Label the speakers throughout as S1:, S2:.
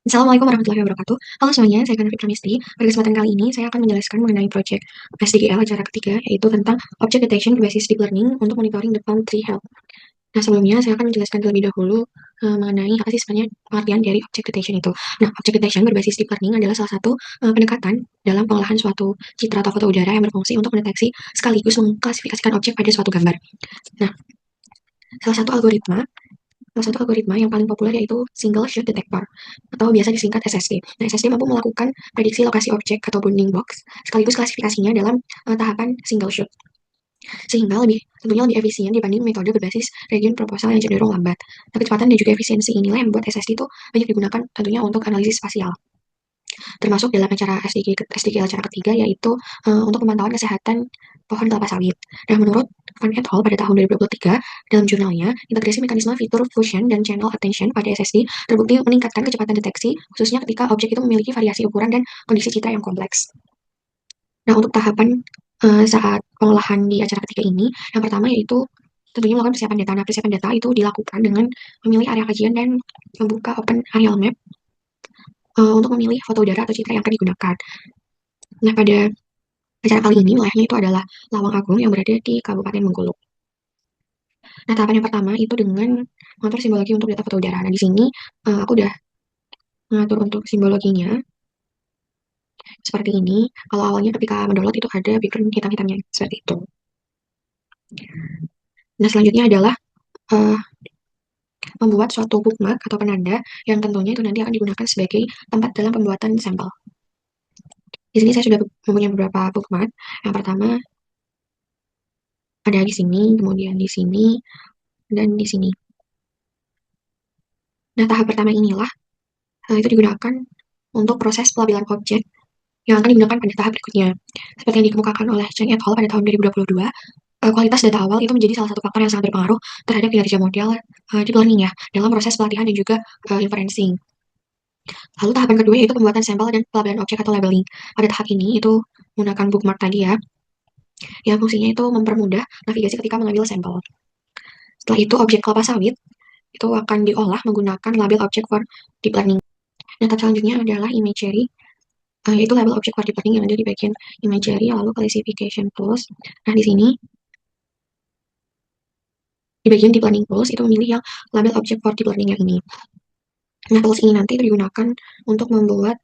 S1: Assalamualaikum warahmatullahi wabarakatuh. Halo semuanya, saya Gana Fitra Misti. Pada kesempatan kali ini, saya akan menjelaskan mengenai proyek SDGL acara ketiga, yaitu tentang Object Detection berbasis Deep Learning untuk monitoring the palm tree health. Nah, sebelumnya saya akan menjelaskan terlebih dahulu mengenai apa sih sebenarnya pengertian dari Object Detection itu. Nah, Object Detection berbasis Deep Learning adalah salah satu pendekatan dalam pengolahan suatu citra atau foto udara yang berfungsi untuk mendeteksi sekaligus mengklasifikasikan objek pada suatu gambar. Nah, salah satu algoritma Salah satu algoritma yang paling populer yaitu Single Shot Detector, atau biasa disingkat SSD. Nah, SSD mampu melakukan prediksi lokasi objek atau bounding box, sekaligus klasifikasinya dalam tahapan single shot, sehingga tentunya lebih efisien dibanding metode berbasis region proposal yang cenderung lambat. Nah, kecepatan dan juga efisiensi inilah yang membuat SSD itu banyak digunakan tentunya untuk analisis spasial, termasuk dalam acara SDG acara ketiga, yaitu untuk pemantauan kesehatan pohon kelapa sawit. Nah, menurut Van et al. Pada tahun 2023, dalam jurnalnya, integrasi mekanisme fitur fusion dan channel attention pada SSD terbukti meningkatkan kecepatan deteksi, khususnya ketika objek itu memiliki variasi ukuran dan kondisi citra yang kompleks. Nah, untuk tahapan saat pengolahan di acara ketiga ini, yang pertama yaitu tentunya melakukan persiapan data. Nah, persiapan data itu dilakukan dengan memilih area kajian dan membuka Open Aerial Map untuk memilih foto udara atau citra yang akan digunakan. Nah, pada acara kali ini wilayahnya itu adalah Lawang Agung yang berada di Kabupaten Bengkulu. Nah, tahapan yang pertama itu dengan mengatur simbologi untuk data foto udara. Nah, di sini aku udah mengatur untuk simbologinya seperti ini. Kalau awalnya ketika mendownload itu ada background hitam-hitamnya seperti itu. Nah, selanjutnya adalah uh, membuat suatu bookmark atau penanda yang tentunya itu nanti akan digunakan sebagai tempat dalam pembuatan sampel. Di sini saya sudah mempunyai beberapa bookmark. Yang pertama ada di sini, kemudian di sini, dan di sini. Nah, tahap pertama inilah itu digunakan untuk proses pelabelan objek yang akan digunakan pada tahap berikutnya. Seperti yang dikemukakan oleh Cheng et al. Pada tahun 2022, kualitas data awal itu menjadi salah satu faktor yang sangat berpengaruh terhadap kinerja model deep learning ya, dalam proses pelatihan dan juga inferencing. Lalu tahapan kedua yaitu pembuatan sampel dan pelabelan objek atau labeling. Pada tahap ini itu menggunakan bookmark tadi ya, yang fungsinya itu mempermudah navigasi ketika mengambil sampel. Setelah itu objek kelapa sawit itu akan diolah menggunakan label objek for deep learning. Nah, tahap selanjutnya adalah imagery, yaitu label objek for deep learning yang ada di bagian imagery, lalu classification tools. Nah, di sini di bagian deep learning tools itu memilih yang label objek for deep learning yang ini. Nah, tools ini nanti digunakan untuk membuat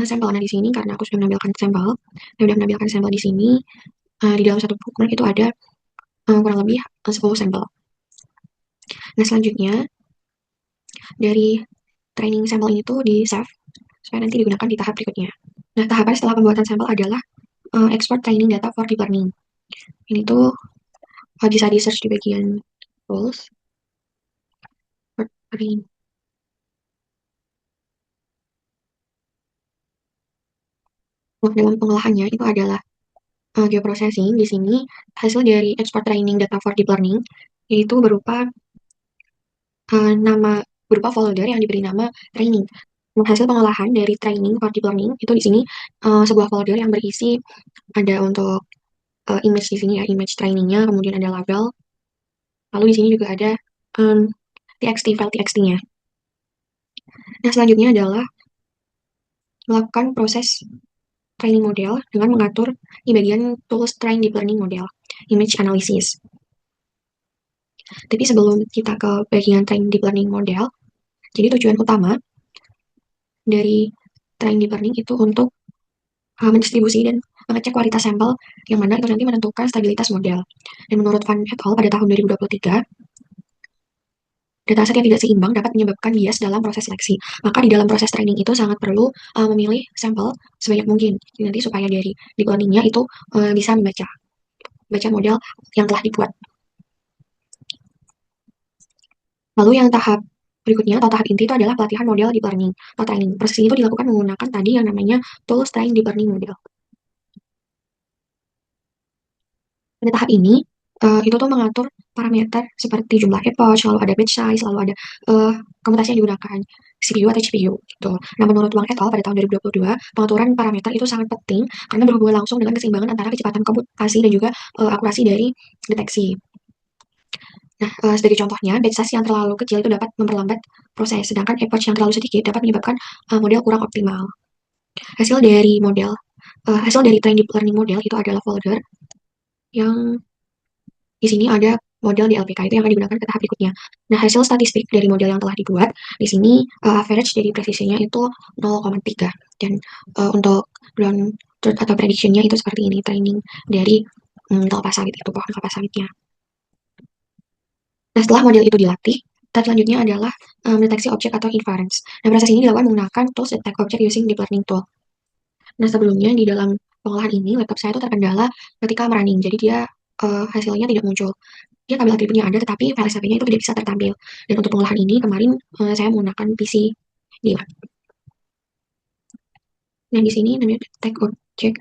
S1: sampel. Nah, di sini karena aku sudah menampilkan sampel, saya sudah menampilkan sampel di sini. Di dalam satu bookmark itu ada kurang lebih 10 sampel. Nah, selanjutnya dari training sampel ini tuh di save supaya nanti digunakan di tahap berikutnya. Nah, tahapan setelah pembuatan sampel adalah export training data for deep learning. Ini tuh bisa di search di bagian tools. Untuk dalam pengolahannya itu adalah geoprocessing. Di sini hasil dari export training data for deep learning yaitu nama berupa folder yang diberi nama training. Hasil pengolahan dari training for deep learning itu di sini sebuah folder yang berisi ada untuk image di sini ya, image trainingnya, kemudian ada label, lalu di sini juga ada um, txt file txt-nya. Nah, selanjutnya adalah melakukan proses training model dengan mengatur di bagian tools train deep learning model, image analysis. Tapi sebelum kita ke bagian train deep learning model, jadi tujuan utama dari train deep learning itu untuk mendistribusi dan mengecek kualitas sampel yang mana itu nanti menentukan stabilitas model. Dan menurut Van et al. Pada tahun 2023, dataset yang tidak seimbang dapat menyebabkan bias dalam proses seleksi. Maka di dalam proses training itu sangat perlu memilih sampel sebanyak mungkin. Jadi nanti supaya dari deep learning-nya itu bisa membaca model yang telah dibuat. Lalu yang tahap berikutnya atau tahap inti itu adalah pelatihan model deep learning atau training. Proses ini itu dilakukan menggunakan tadi yang namanya tools train deep learning model. Pada tahap ini, itu tuh mengatur parameter seperti jumlah epoch, lalu ada batch size, lalu ada komutasi yang digunakan, CPU atau GPU gitu. Nah, menurut Wang et al. Pada tahun 2022, pengaturan parameter itu sangat penting karena berhubungan langsung dengan keseimbangan antara kecepatan komputasi dan juga akurasi dari deteksi. Nah, sebagai contohnya, batch size yang terlalu kecil itu dapat memperlambat proses, sedangkan epoch yang terlalu sedikit dapat menyebabkan model kurang optimal. Hasil dari model, hasil dari train deep learning model itu adalah folder yang di sini ada model di LPK itu yang akan digunakan ke tahap berikutnya. Nah, hasil statistik dari model yang telah dibuat, di sini average dari presisinya itu 0,3. Dan untuk ground truth atau prediction-nya itu seperti ini, training dari kelapa sawit itu, pohon kelapa sawitnya. Nah, setelah model itu dilatih, tahap selanjutnya adalah mendeteksi objek atau inference. Nah, proses ini dilakukan menggunakan tools detect object using deep learning tool. Nah, sebelumnya di dalam pengolahan ini, laptop saya itu terkendala ketika merunning, jadi dia hasilnya tidak muncul. Dia kabel atributnya ada, tetapi file SAP-nya itu tidak bisa tertampil. Dan untuk pengolahan ini, kemarin saya menggunakan PC dia. Nah, di sini namanya detect object.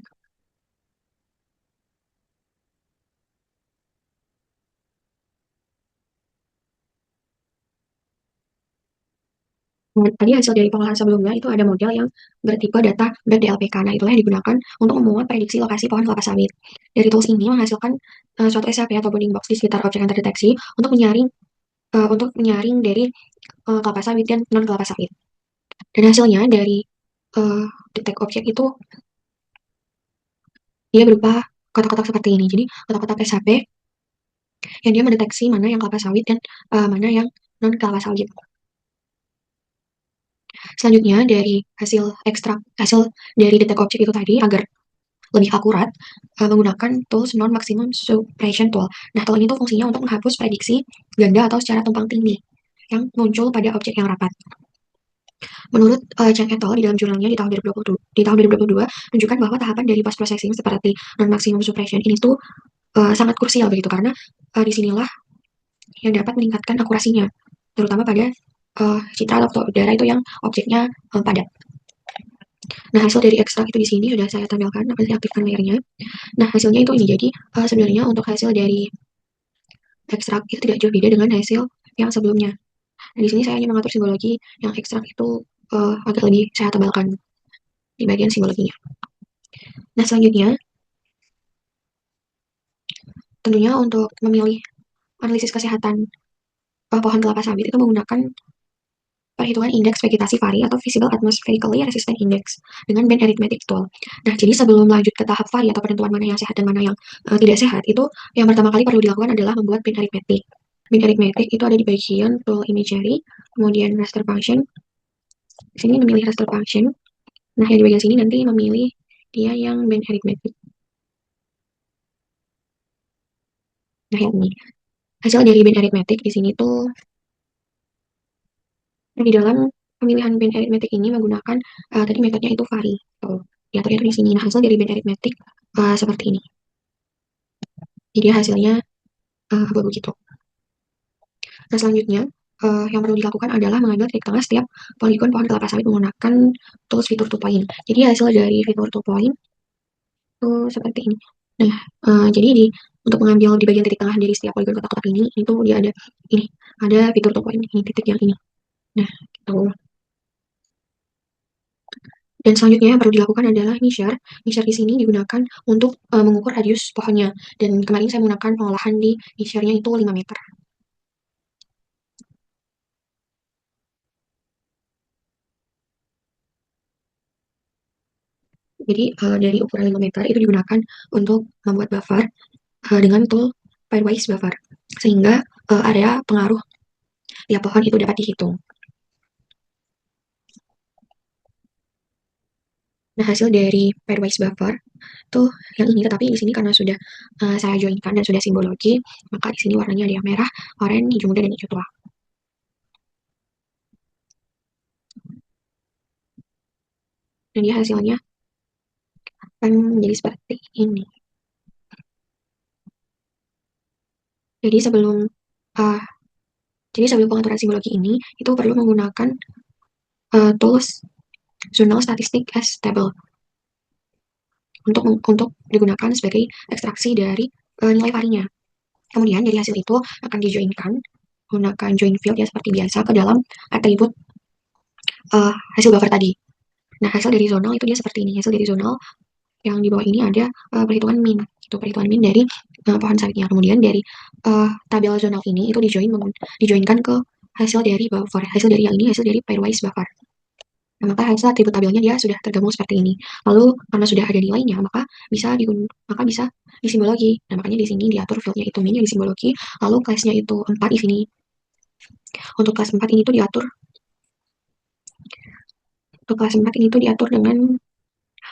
S1: Nah, tadi hasil dari pengolahan sebelumnya itu ada model yang bertipe data BERT-DLPK. Nah, itulah yang digunakan untuk memuat prediksi lokasi pohon kelapa sawit. Dari tools ini menghasilkan suatu SAP atau bounding box di sekitar objek yang terdeteksi untuk menyaring dari kelapa sawit dan non kelapa sawit. Dan hasilnya dari uh, detect object itu dia berupa kotak-kotak seperti ini. Jadi kotak-kotak SAP yang dia mendeteksi mana yang kelapa sawit dan mana yang non kelapa sawit. Selanjutnya dari hasil dari detect object itu tadi agar lebih akurat menggunakan tools non maximum suppression tool. Nah, tool ini tuh fungsinya untuk menghapus prediksi ganda atau secara tumpang tindih yang muncul pada objek yang rapat. Menurut Cheng et al. Di dalam jurnalnya di tahun 2022 menunjukkan bahwa tahapan dari post processing seperti non maximum suppression ini tuh sangat krusial begitu karena disinilah yang dapat meningkatkan akurasinya, terutama pada citra atau udara itu yang objeknya padat. Nah, hasil dari ekstrak itu di sini sudah saya tampilkan, akan saya aktifkan layarnya. Nah, hasilnya itu ini. Jadi, sebenarnya untuk hasil dari ekstrak itu tidak jauh beda dengan hasil yang sebelumnya. Nah, di sini saya hanya mengatur simbologi yang ekstrak itu agak lebih saya tebalkan di bagian simbologinya. Nah, selanjutnya, tentunya untuk memilih analisis kesehatan pohon kelapa sawit itu menggunakan perhitungan indeks vegetasi vari atau Visible Atmospherically Resistant Index dengan band arithmetic tool. Nah, jadi sebelum lanjut ke tahap vari atau penentuan mana yang sehat dan mana yang tidak sehat, itu yang pertama kali perlu dilakukan adalah membuat band arithmetic. Band arithmetic itu ada di bagian tool imagery, kemudian raster function. Di sini memilih raster function. Nah, yang di bagian sini nanti memilih dia yang band arithmetic. Nah, yang ini. Hasil dari band arithmetic di sini tuh di dalam pemilihan band arithmetic ini menggunakan tadi metodenya itu vari. Tuh, diaturnya tuh di sini. Nah, hasil dari band arithmetic seperti ini. Jadi hasilnya abu-abu gitu. Nah, selanjutnya yang perlu dilakukan adalah mengambil titik tengah setiap poligon pohon kelapa sawit menggunakan tools fitur to point. Jadi hasil dari fitur to point itu seperti ini. Nah, jadi untuk mengambil di bagian titik tengah dari setiap poligon kotak-kotak ini, itu dia ada fitur to point ini titik yang ini. Nah, gitu. Dan selanjutnya yang perlu dilakukan adalah measure. Measure di sini digunakan untuk mengukur radius pohonnya. Dan kemarin saya menggunakan pengolahan di measure-nya itu 5 meter. Jadi dari ukuran 5 meter itu digunakan untuk membuat buffer dengan tool pairwise buffer. Sehingga area pengaruh tiap pohon itu dapat dihitung. Nah, hasil dari pairwise buffer tuh yang ini, tetapi di sini karena sudah saya joinkan dan sudah simbologi, maka di sini warnanya ada yang merah, oranye, hijau muda, dan hijau tua. Dan dia hasilnya akan menjadi seperti ini. Jadi uh, sebelum pengaturan simbologi ini itu perlu menggunakan tools zonal statistic as table untuk digunakan sebagai ekstraksi dari nilai varinya. Kemudian dari hasil itu akan dijoinkan menggunakan join field ya seperti biasa ke dalam atribut hasil buffer tadi. Nah, hasil dari zonal itu dia seperti ini. Hasil dari zonal yang di bawah ini ada perhitungan min. Itu perhitungan min dari pohon sawitnya. Kemudian dari tabel zonal ini itu dijoinkan ke hasil dari buffer. Hasil dari yang ini hasil dari pairwise buffer. Nah, maka hasil atribut tabelnya dia sudah tergabung seperti ini. Lalu karena sudah ada nilainya, maka bisa disimbologi. Nah, makanya di sini diatur fieldnya itu min yang disimbologi. Lalu kelasnya itu 4 di sini. Untuk kelas 4 ini tuh diatur dengan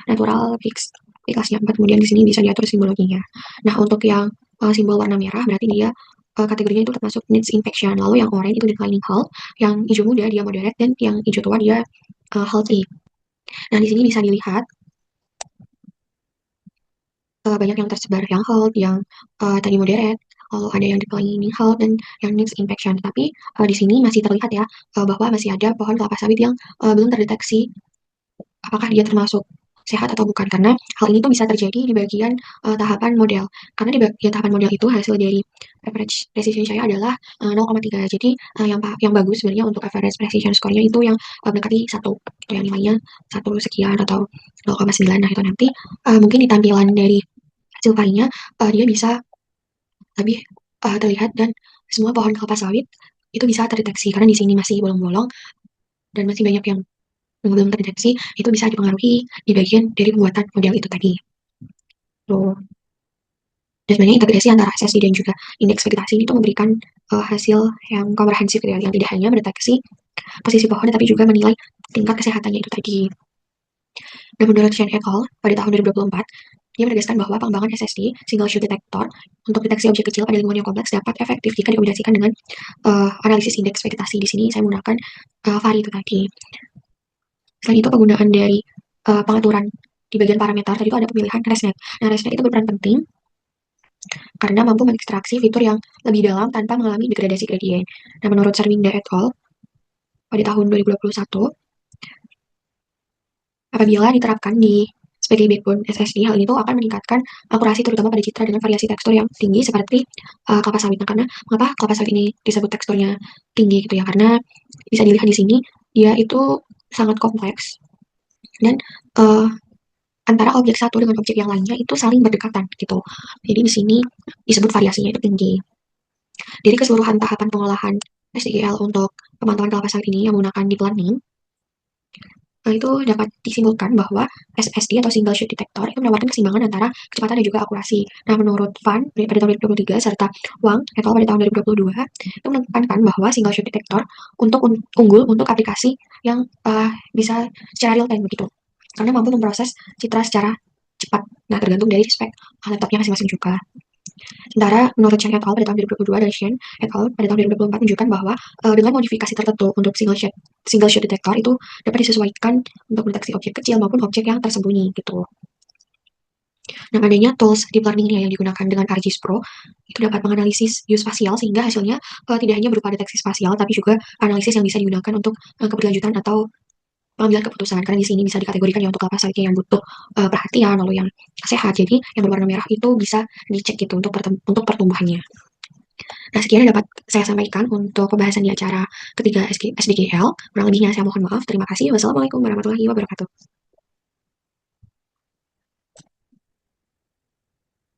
S1: natural fix kelasnya 4. Kemudian di sini bisa diatur simbologinya. Nah, untuk yang simbol warna merah berarti dia kategorinya itu termasuk needs infection. Lalu yang oranye itu declining health, yang hijau muda dia moderate, dan yang hijau tua dia healthy. Nah, di sini bisa dilihat banyak yang tersebar yang health, yang tadi moderate, lalu ada yang declining health, dan yang needs infection. Tapi di sini masih terlihat ya bahwa masih ada pohon kelapa sawit yang belum terdeteksi apakah dia termasuk sehat atau bukan, karena hal ini tuh bisa terjadi di bagian tahapan model, karena di bagian tahapan model itu hasil dari average precision saya adalah 0,3. Jadi yang bagus sebenarnya untuk average precision score-nya itu yang mendekati 1, atau yang nilainya 1 sekian atau 0,9. Nah, itu nanti mungkin di tampilan dari hasil filenya dia bisa lebih terlihat, dan semua pohon kelapa sawit itu bisa terdeteksi, karena di sini masih bolong-bolong dan masih banyak yang belum terdeteksi. Itu bisa dipengaruhi di bagian dari pembuatan model itu tadi. Tuh. Dan sebenarnya integrasi antara SSD dan juga indeks vegetasi itu memberikan hasil yang komprehensif gitu ya, yang tidak hanya mendeteksi posisi pohon tapi juga menilai tingkat kesehatannya itu tadi. Dan menurut Chen et al. Pada tahun 2024, dia menegaskan bahwa pengembangan SSD single shoot detector untuk deteksi objek kecil pada lingkungan yang kompleks dapat efektif jika dikombinasikan dengan analisis indeks vegetasi. Di sini saya menggunakan vari itu tadi. Selain itu, penggunaan dari pengaturan di bagian parameter tadi itu ada pemilihan ResNet. Nah, ResNet itu berperan penting karena mampu mengekstraksi fitur yang lebih dalam tanpa mengalami degradasi gradien. Nah, menurut Sarminda et al. Pada tahun 2021, apabila diterapkan di sebagai backbone SSD, hal itu akan meningkatkan akurasi terutama pada citra dengan variasi tekstur yang tinggi seperti kelapa sawit. Nah, karena mengapa kelapa sawit ini disebut teksturnya tinggi gitu ya? Karena bisa dilihat di sini dia itu sangat kompleks, dan antara objek satu dengan objek yang lainnya itu saling berdekatan gitu. Jadi di sini disebut variasinya itu tinggi. Dari keseluruhan tahapan pengolahan SDGL untuk pemantauan kelapa sawit ini yang menggunakan deep learning, itu dapat disimpulkan bahwa SSD atau single shoot detector itu menawarkan keseimbangan antara kecepatan dan juga akurasi. Nah, menurut Fan pada tahun 2023 serta Wang et al. Pada tahun 2022 itu menekankan bahwa single shoot detector unggul untuk aplikasi yang bisa secara real time begitu, karena mampu memproses citra secara cepat. Nah, tergantung dari spek laptopnya masing-masing juga. Sementara menurut Chen et al. Pada tahun 2022 dan Shen et al. Pada tahun 2024 menunjukkan bahwa dengan modifikasi tertentu untuk single shot detector itu dapat disesuaikan untuk mendeteksi objek kecil maupun objek yang tersembunyi gitu. Nah, adanya tools deep learning yang digunakan dengan ArcGIS Pro itu dapat menganalisis view spasial sehingga hasilnya tidak hanya berupa deteksi spasial tapi juga analisis yang bisa digunakan untuk keberlanjutan atau pengambilan keputusan, karena di sini bisa dikategorikan ya untuk kelapa sawitnya yang butuh perhatian, lalu yang sehat. Jadi yang berwarna merah itu bisa dicek gitu untuk pertumbuhannya. Nah, sekian yang dapat saya sampaikan untuk pembahasan di acara ketiga SDGL. Kurang lebihnya saya mohon maaf. Terima kasih. Wassalamualaikum warahmatullahi wabarakatuh.